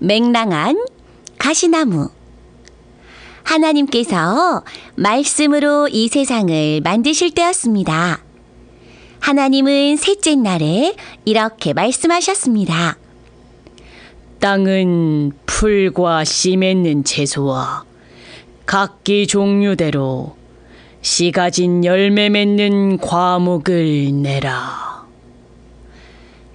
맹랑한 가시나무. 하나님께서 말씀으로 이 세상을 만드실 때였습니다. 하나님은 셋째 날에 이렇게 말씀하셨습니다. 땅은 풀과 씨 맺는 채소와 각기 종류대로 씨 가진 열매 맺는 과목을 내라.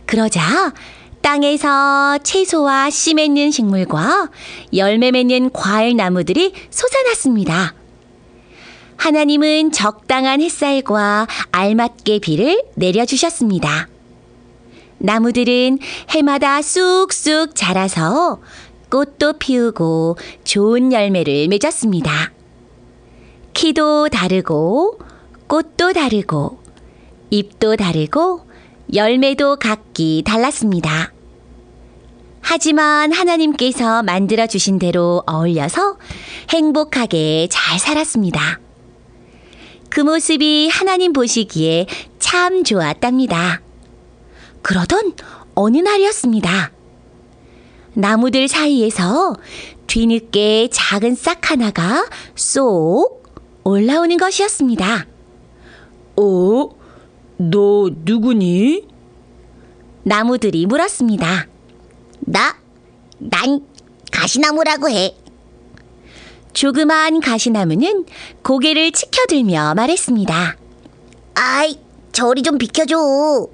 그러자 땅에서 채소와 씨 맺는 식물과 열매 맺는 과일 나무들이 솟아났습니다. 하나님은 적당한 햇살과 알맞게 비를 내려주셨습니다. 나무들은 해마다 쑥쑥 자라서 꽃도 피우고 좋은 열매를 맺었습니다. 키도 다르고 꽃도 다르고 잎도 다르고 열매도 각기 달랐습니다. 하지만 하나님께서 만들어주신 대로 어울려서 행복하게 잘 살았습니다. 그 모습이 하나님 보시기에 참 좋았답니다. 그러던 어느 날이었습니다. 나무들 사이에서 뒤늦게 작은 싹 하나가 쏙 올라오는 것이었습니다. 너 누구니? 나무들이 물었습니다. 난 가시나무라고 해. 조그만 가시나무는 고개를 치켜들며 말했습니다. 아이, 저리 좀 비켜줘.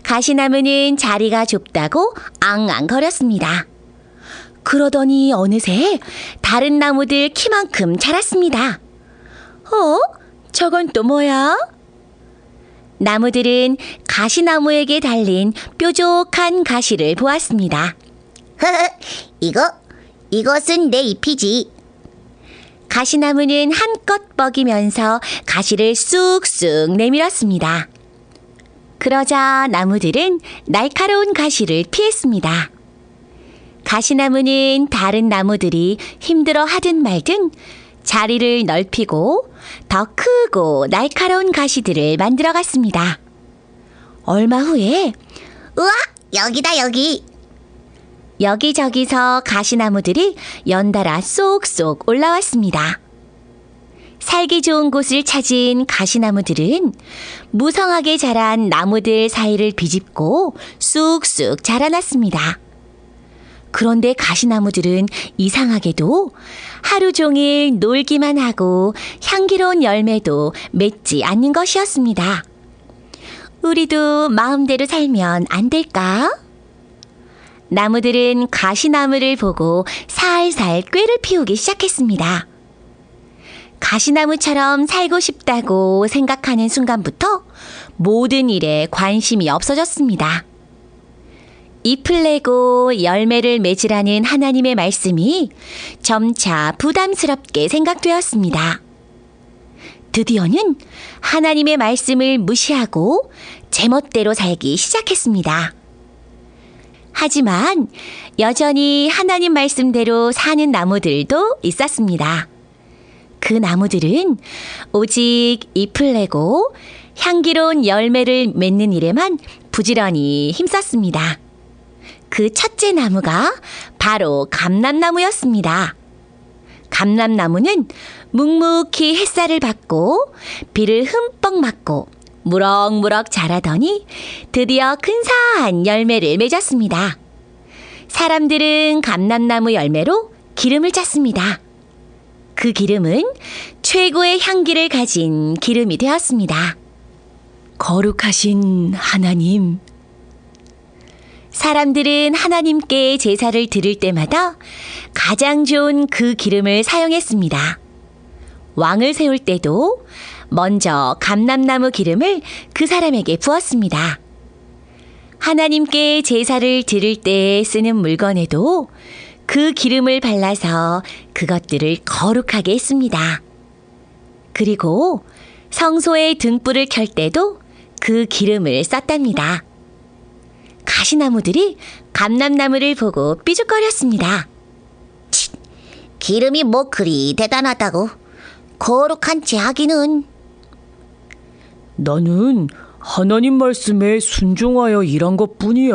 가시나무는 자리가 좁다고 앙앙거렸습니다. 그러더니 어느새 다른 나무들 키만큼 자랐습니다. 저건 또 뭐야? 나무들은 가시나무에게 달린 뾰족한 가시를 보았습니다. 이것은 내 잎이지. 가시나무는 한껏 뻐기면서 가시를 쑥쑥 내밀었습니다. 그러자 나무들은 날카로운 가시를 피했습니다. 가시나무는 다른 나무들이 힘들어 하든 말든 자리를 넓히고 더 크고 날카로운 가시들을 만들어갔습니다. 얼마 후에 우와, 여기다 여기. 여기저기서 가시나무들이 연달아 쏙쏙 올라왔습니다. 살기 좋은 곳을 찾은 가시나무들은 무성하게 자란 나무들 사이를 비집고 쑥쑥 자라났습니다. 그런데 가시나무들은 이상하게도 하루 종일 놀기만 하고 향기로운 열매도 맺지 않는 것이었습니다. 우리도 마음대로 살면 안 될까? 나무들은 가시나무를 보고 살살 꾀를 피우기 시작했습니다. 가시나무처럼 살고 싶다고 생각하는 순간부터 모든 일에 관심이 없어졌습니다. 잎을 내고 열매를 맺으라는 하나님의 말씀이 점차 부담스럽게 생각되었습니다. 드디어는 하나님의 말씀을 무시하고 제멋대로 살기 시작했습니다. 하지만 여전히 하나님 말씀대로 사는 나무들도 있었습니다. 그 나무들은 오직 잎을 내고 향기로운 열매를 맺는 일에만 부지런히 힘썼습니다. 그 첫째 나무가 바로 감람나무였습니다. 감람나무는 묵묵히 햇살을 받고 비를 흠뻑 맞고 무럭무럭 자라더니 드디어 근사한 열매를 맺었습니다. 사람들은 감람나무 열매로 기름을 짰습니다. 그 기름은 최고의 향기를 가진 기름이 되었습니다. 거룩하신 하나님. 사람들은 하나님께 제사를 드릴 때마다 가장 좋은 그 기름을 사용했습니다. 왕을 세울 때도 먼저 감람나무 기름을 그 사람에게 부었습니다. 하나님께 제사를 드릴 때 쓰는 물건에도 그 기름을 발라서 그것들을 거룩하게 했습니다. 그리고 성소의 등불을 켤 때도 그 기름을 썼답니다. 가시나무들이 감람나무를 보고 삐죽거렸습니다. 기름이 뭐 그리 대단하다고. 거룩한 지 하기는. 나는 하나님 말씀에 순종하여 일한 것뿐이야.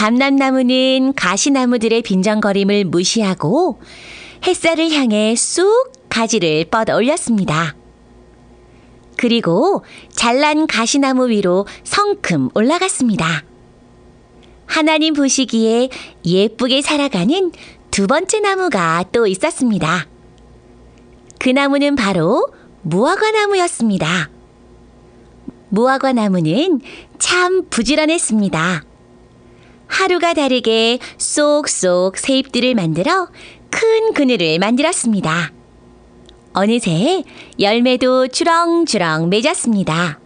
감람나무는 가시나무들의 빈정거림을 무시하고 햇살을 향해 쑥 가지를 뻗어 올렸습니다. 그리고 잘난 가시나무 위로 성큼 올라갔습니다. 하나님 보시기에 예쁘게 살아가는 두 번째 나무가 또 있었습니다. 그 나무는 바로 무화과나무였습니다. 무화과나무는 참 부지런했습니다. 하루가 다르게 쏙쏙 새잎들을 만들어 큰 그늘을 만들었습니다. 어느새 열매도 주렁주렁 맺었습니다.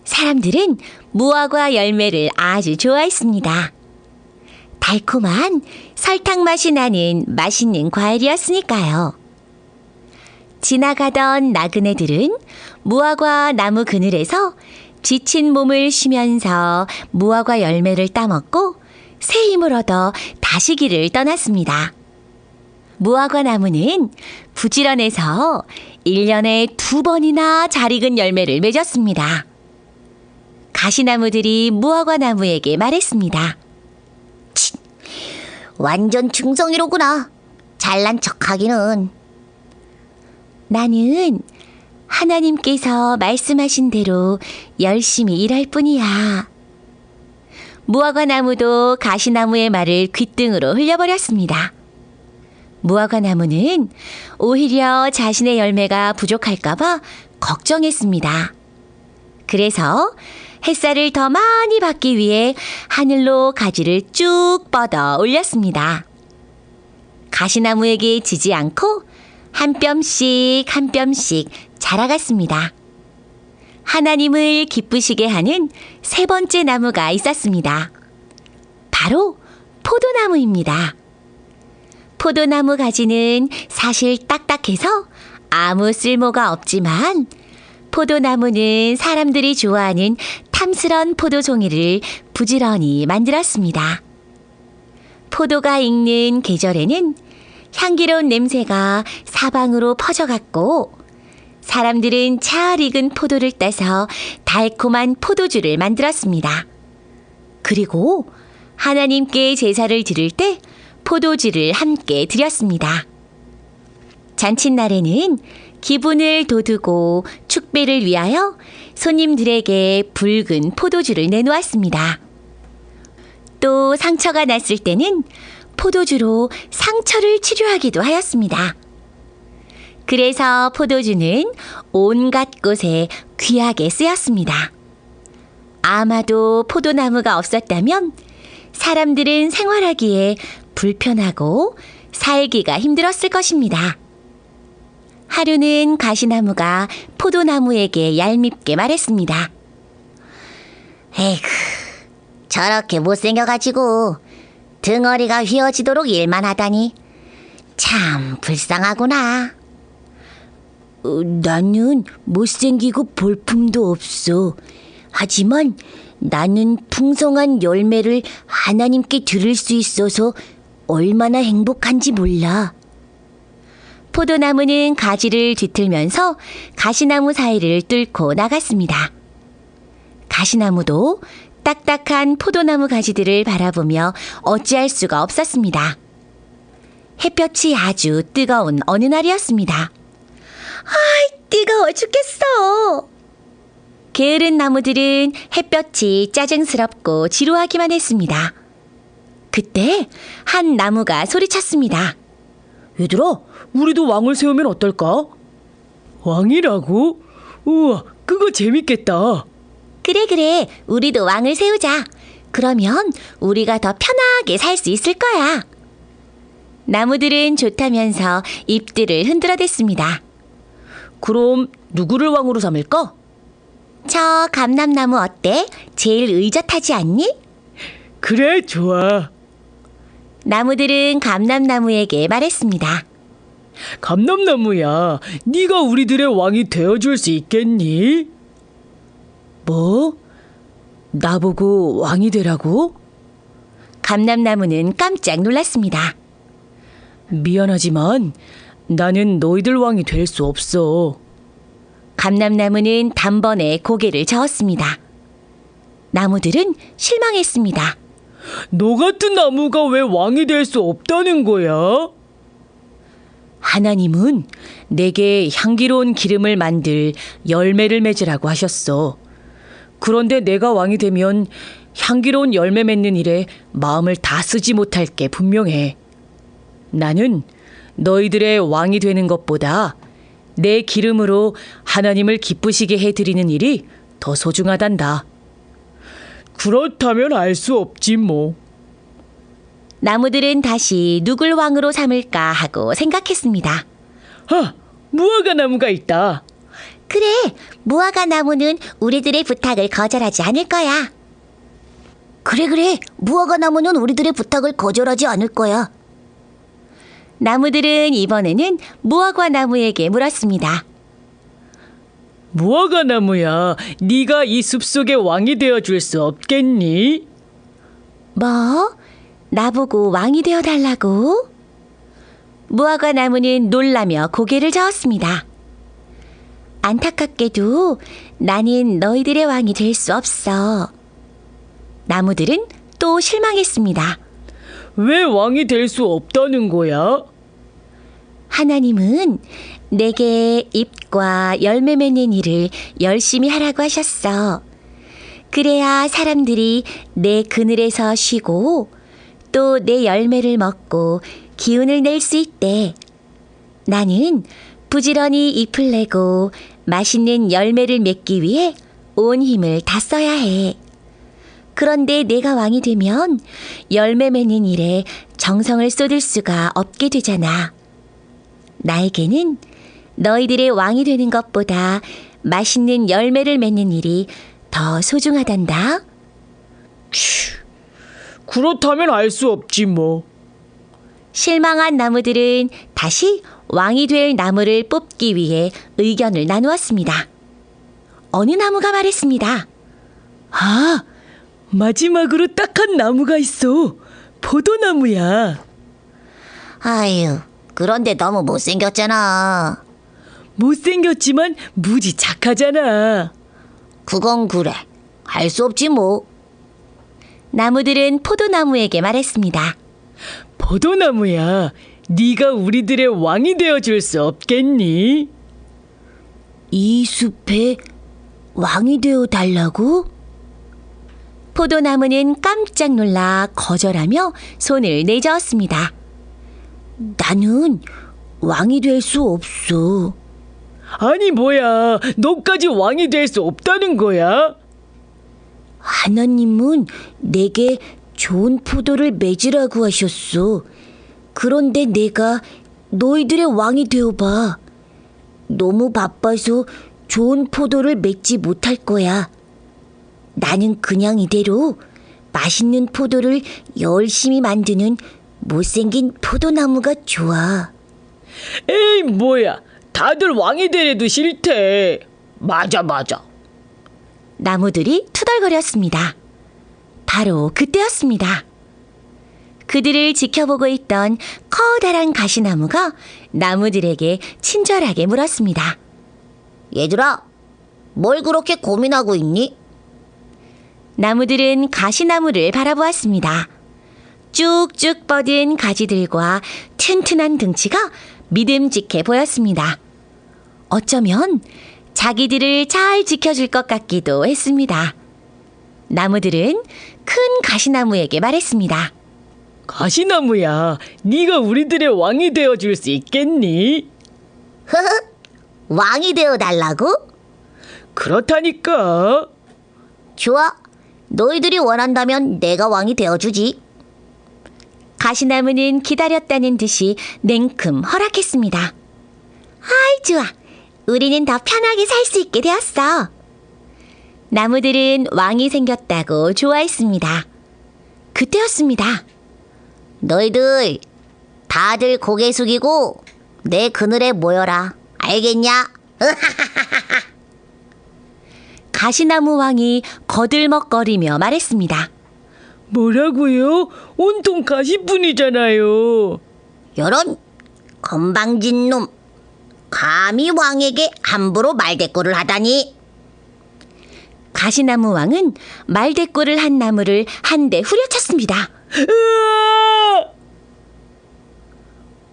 사람들은 무화과 열매를 아주 좋아했습니다. 달콤한 설탕 맛이 나는 맛있는 과일이었으니까요. 지나가던 나그네들은 무화과 나무 그늘에서 지친 몸을 쉬면서 무화과 열매를 따먹고 새 힘을 얻어 다시 길을 떠났습니다. 무화과 나무는 부지런해서 1년에 2번이나 잘 익은 열매를 맺었습니다. 가시나무들이 무화과 나무에게 말했습니다. 완전 중성이로구나. 잘난 척하기는. 나는 하나님께서 말씀하신 대로 열심히 일할 뿐이야. 무화과 나무도 가시나무의 말을 귓등으로 흘려버렸습니다. 무화과 나무는 오히려 자신의 열매가 부족할까봐 걱정했습니다. 그래서 햇살을 더 많이 받기 위해 하늘로 가지를 쭉 뻗어 올렸습니다. 가시나무에게 지지 않고 한 뼘씩 한 뼘씩 자라갔습니다. 하나님을 기쁘시게 하는 세 번째 나무가 있었습니다. 바로 포도나무입니다. 포도나무 가지는 사실 딱딱해서 아무 쓸모가 없지만 포도나무는 사람들이 좋아하는 탐스런 포도 종이를 부지런히 만들었습니다. 포도가 익는 계절에는 향기로운 냄새가 사방으로 퍼져갔고 사람들은 잘 익은 포도를 따서 달콤한 포도주를 만들었습니다. 그리고 하나님께 제사를 드릴 때 포도주를 함께 드렸습니다. 잔칫날에는 기분을 돋우고 축배를 위하여 손님들에게 붉은 포도주를 내놓았습니다. 또 상처가 났을 때는 포도주로 상처를 치료하기도 하였습니다. 그래서 포도주는 온갖 곳에 귀하게 쓰였습니다. 아마도 포도나무가 없었다면 사람들은 생활하기에 불편하고 살기가 힘들었을 것입니다. 하루는 가시나무가 포도나무에게 얄밉게 말했습니다. 에이구, 저렇게 못생겨가지고 등어리가 휘어지도록 일만 하다니 참 불쌍하구나. 나는 못생기고 볼품도 없어. 하지만 나는 풍성한 열매를 하나님께 드릴 수 있어서 얼마나 행복한지 몰라. 포도나무는 가지를 뒤틀면서 가시나무 사이를 뚫고 나갔습니다. 가시나무도 딱딱한 포도나무 가지들을 바라보며 어찌할 수가 없었습니다. 햇볕이 아주 뜨거운 어느 날이었습니다. 아이, 뜨거워 죽겠어! 게으른 나무들은 햇볕이 짜증스럽고 지루하기만 했습니다. 그때 한 나무가 소리쳤습니다. 얘들아, 우리도 왕을 세우면 어떨까? 왕이라고? 우와, 그거 재밌겠다. 그래, 우리도 왕을 세우자. 그러면 우리가 더 편하게 살 수 있을 거야. 나무들은 좋다면서 잎들을 흔들어댔습니다. 그럼 누구를 왕으로 삼을까? 저 감람나무 어때? 제일 의젓하지 않니? 그래, 좋아. 나무들은 감람나무에게 말했습니다. 감람나무야, 네가 우리들의 왕이 되어줄 수 있겠니? 뭐? 나보고 왕이 되라고? 감람나무는 깜짝 놀랐습니다. 미안하지만 나는 너희들 왕이 될 수 없어. 감람나무는 단번에 고개를 저었습니다. 나무들은 실망했습니다. 너 같은 나무가 왜 왕이 될 수 없다는 거야? 하나님은 내게 향기로운 기름을 만들 열매를 맺으라고 하셨어. 그런데 내가 왕이 되면 향기로운 열매 맺는 일에 마음을 다 쓰지 못할 게 분명해. 나는 너희들의 왕이 되는 것보다 내 기름으로 하나님을 기쁘시게 해드리는 일이 더 소중하단다. 그렇다면 알 수 없지 뭐. 나무들은 다시 누굴 왕으로 삼을까 하고 생각했습니다. 무화과 나무가 있다. 그래, 무화과 나무는 우리들의 부탁을 거절하지 않을 거야. 그래, 무화과 나무는 우리들의 부탁을 거절하지 않을 거야. 나무들은 이번에는 무화과 나무에게 물었습니다. 무화과 나무야, 네가 이 숲속의 왕이 되어줄 수 없겠니? 뭐? 나보고 왕이 되어달라고? 무화과 나무는 놀라며 고개를 저었습니다. 안타깝게도 나는 너희들의 왕이 될 수 없어. 나무들은 또 실망했습니다. 왜 왕이 될 수 없다는 거야? 하나님은 내게 잎과 열매 맺는 일을 열심히 하라고 하셨어. 그래야 사람들이 내 그늘에서 쉬고 또 내 열매를 먹고 기운을 낼 수 있대. 나는 부지런히 잎을 내고 맛있는 열매를 맺기 위해 온 힘을 다 써야 해. 그런데 내가 왕이 되면 열매 맺는 일에 정성을 쏟을 수가 없게 되잖아. 나에게는 너희들의 왕이 되는 것보다 맛있는 열매를 맺는 일이 더 소중하단다. 그렇다면 알 수 없지 뭐. 실망한 나무들은 다시 왕이 될 나무를 뽑기 위해 의견을 나누었습니다. 어느 나무가 말했습니다. 마지막으로 딱 한 나무가 있어. 포도나무야. 아유, 그런데 너무 못생겼잖아. 못생겼지만 무지 착하잖아. 그건 그래. 할 수 없지 뭐. 나무들은 포도나무에게 말했습니다. 포도나무야, 네가 우리들의 왕이 되어줄 수 없겠니? 이 숲에 왕이 되어 달라고? 포도나무는 깜짝 놀라 거절하며 손을 내저었습니다. 나는 왕이 될 수 없어. 아니 뭐야, 너까지 왕이 될 수 없다는 거야? 하나님은 내게 좋은 포도를 맺으라고 하셨어. 그런데 내가 너희들의 왕이 되어봐. 너무 바빠서 좋은 포도를 맺지 못할 거야. 나는 그냥 이대로 맛있는 포도를 열심히 만드는 못생긴 포도나무가 좋아. 에이 뭐야, 다들 왕이 되래도 싫대. 맞아. 나무들이 투덜거렸습니다. 바로 그때였습니다. 그들을 지켜보고 있던 커다란 가시나무가 나무들에게 친절하게 물었습니다. 얘들아, 뭘 그렇게 고민하고 있니? 나무들은 가시나무를 바라보았습니다. 쭉쭉 뻗은 가지들과 튼튼한 등치가 믿음직해 보였습니다. 어쩌면 자기들을 잘 지켜줄 것 같기도 했습니다. 나무들은 큰 가시나무에게 말했습니다. 가시나무야, 네가 우리들의 왕이 되어줄 수 있겠니? 왕이 되어 달라고? 그렇다니까. 좋아. 너희들이 원한다면 내가 왕이 되어주지. 가시나무는 기다렸다는 듯이 냉큼 허락했습니다. 아이 좋아. 우리는 더 편하게 살 수 있게 되었어. 나무들은 왕이 생겼다고 좋아했습니다. 그때였습니다. 너희들 다들 고개 숙이고 내 그늘에 모여라. 알겠냐? 가시나무 왕이 거들먹거리며 말했습니다. 뭐라고요? 온통 가시뿐이잖아요. 요런 건방진 놈. 감히 왕에게 함부로 말대꾸를 하다니. 가시나무 왕은 말대꾸를 한 나무를 한 대 후려쳤습니다. 으아!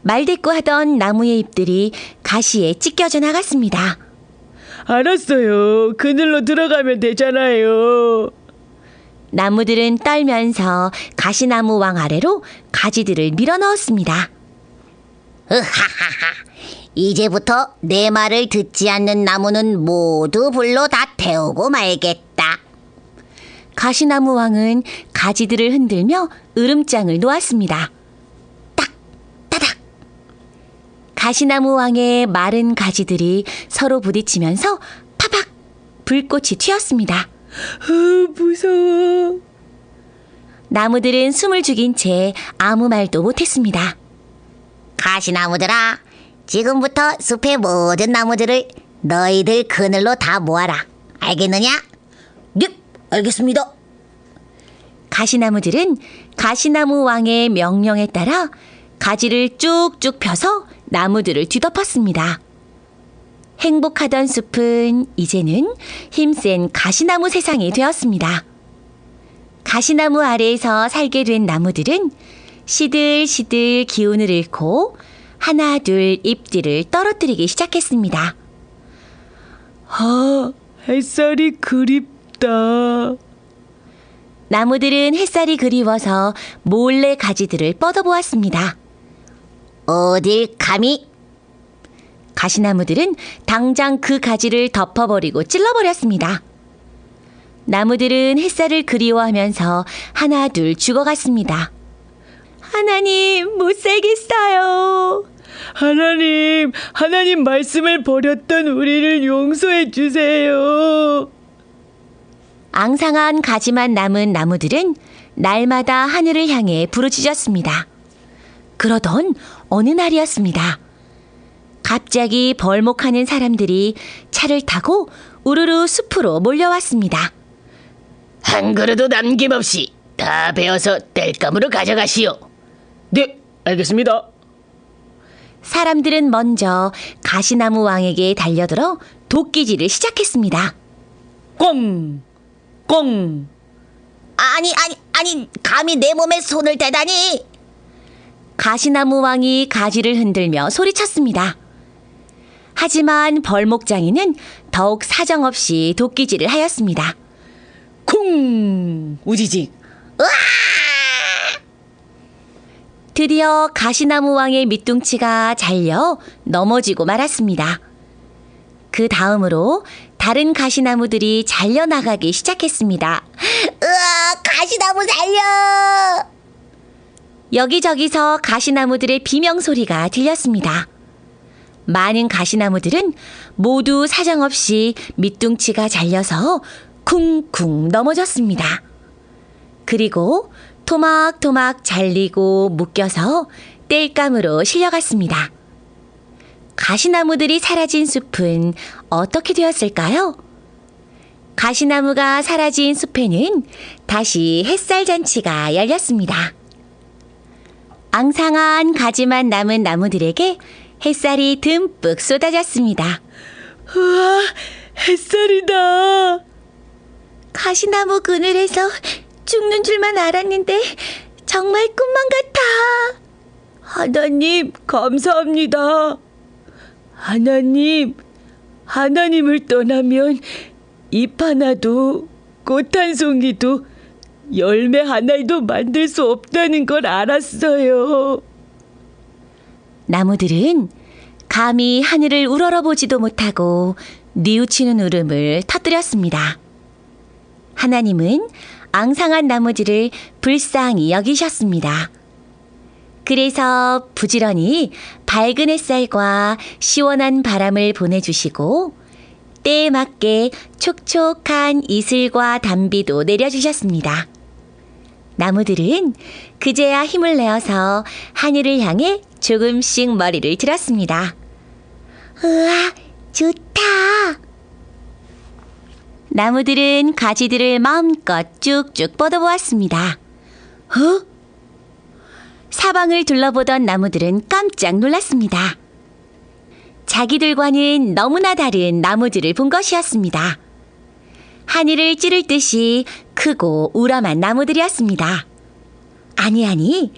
말대꾸하던 나무의 잎들이 가시에 찢겨져 나갔습니다. 알았어요. 그늘로 들어가면 되잖아요. 나무들은 떨면서 가시나무 왕 아래로 가지들을 밀어 넣었습니다. 이제부터 내 말을 듣지 않는 나무는 모두 불로 다 태우고 말겠다. 가시나무 왕은 가지들을 흔들며 으름장을 놓았습니다. 딱! 따닥! 가시나무 왕의 마른 가지들이 서로 부딪히면서 파박! 불꽃이 튀었습니다. 무서워. 나무들은 숨을 죽인 채 아무 말도 못했습니다. 가시나무들아, 지금부터 숲의 모든 나무들을 너희들 그늘로 다 모아라. 알겠느냐? 네, 알겠습니다. 가시나무들은 가시나무 왕의 명령에 따라 가지를 쭉쭉 펴서 나무들을 뒤덮었습니다. 행복하던 숲은 이제는 힘센 가시나무 세상이 되었습니다. 가시나무 아래에서 살게 된 나무들은 시들시들 기운을 잃고 하나 둘 잎들을 떨어뜨리기 시작했습니다. 아, 햇살이 그립다. 나무들은 햇살이 그리워서 몰래 가지들을 뻗어보았습니다. 어딜 감히? 가시나무들은 당장 그 가지를 덮어버리고 찔러버렸습니다. 나무들은 햇살을 그리워하면서 하나 둘 죽어갔습니다. 하나님, 못 살겠어요. 하나님 말씀을 버렸던 우리를 용서해 주세요. 앙상한 가지만 남은 나무들은 날마다 하늘을 향해 부르짖었습니다. 그러던 어느 날이었습니다. 갑자기 벌목하는 사람들이 차를 타고 우르르 숲으로 몰려왔습니다. 한 그릇도 남김없이 다 베어서 땔감으로 가져가시오. 네, 알겠습니다. 사람들은 먼저 가시나무 왕에게 달려들어 도끼질을 시작했습니다. 꽁! 꽁! 아니, 감히 내 몸에 손을 대다니! 가시나무 왕이 가지를 흔들며 소리쳤습니다. 하지만 벌목장이는 더욱 사정없이 도끼질을 하였습니다. 콩! 우지직! 드디어 가시나무 왕의 밑둥치가 잘려 넘어지고 말았습니다. 그 다음으로 다른 가시나무들이 잘려나가기 시작했습니다. 으아, 가시나무 살려! 여기저기서 가시나무들의 비명소리가 들렸습니다. 많은 가시나무들은 모두 사정없이 밑둥치가 잘려서 쿵쿵 넘어졌습니다. 그리고 토막토막 잘리고 묶여서 땔감으로 실려갔습니다. 가시나무들이 사라진 숲은 어떻게 되었을까요? 가시나무가 사라진 숲에는 다시 햇살잔치가 열렸습니다. 앙상한 가지만 남은 나무들에게 햇살이 듬뿍 쏟아졌습니다. 우와, 햇살이다. 가시나무 그늘에서 죽는 줄만 알았는데 정말 꿈만 같아. 하나님, 감사합니다. 하나님을 떠나면 잎 하나도 꽃 한 송이도 열매 한 알도 만들 수 없다는 걸 알았어요. 나무들은 감히 하늘을 우러러보지도 못하고 뉘우치는 울음을 터뜨렸습니다. 하나님은 앙상한 나무들을 불쌍히 여기셨습니다. 그래서 부지런히 밝은 햇살과 시원한 바람을 보내주시고 때에 맞게 촉촉한 이슬과 단비도 내려주셨습니다. 나무들은 그제야 힘을 내어서 하늘을 향해 조금씩 머리를 들었습니다. 우와, 좋다. 나무들은 가지들을 마음껏 쭉쭉 뻗어보았습니다. 사방을 둘러보던 나무들은 깜짝 놀랐습니다. 자기들과는 너무나 다른 나무들을 본 것이었습니다. 하늘을 찌를 듯이 크고 우람한 나무들이었습니다. 아니,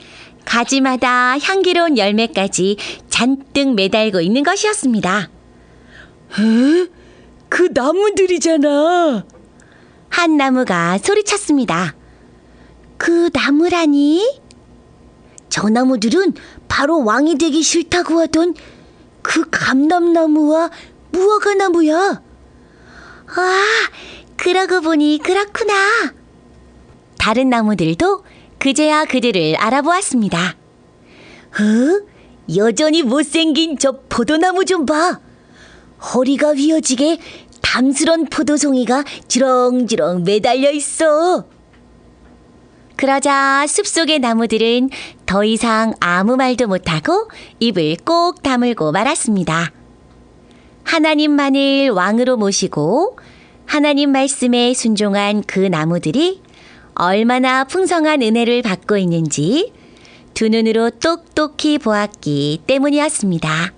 가지마다 향기로운 열매까지 잔뜩 매달고 있는 것이었습니다. 그 나무들이잖아. 한 나무가 소리쳤습니다. 그 나무라니? 저 나무들은 바로 왕이 되기 싫다고 하던 그 감람나무와 무화과나무야. 아, 그러고 보니 그렇구나. 다른 나무들도 그제야 그들을 알아보았습니다. 여전히 못생긴 저 포도나무 좀 봐. 허리가 휘어지게 담스런 포도송이가 주렁주렁 매달려 있어. 그러자 숲속의 나무들은 더 이상 아무 말도 못하고 입을 꼭 다물고 말았습니다. 하나님만을 왕으로 모시고 하나님 말씀에 순종한 그 나무들이 얼마나 풍성한 은혜를 받고 있는지 두 눈으로 똑똑히 보았기 때문이었습니다.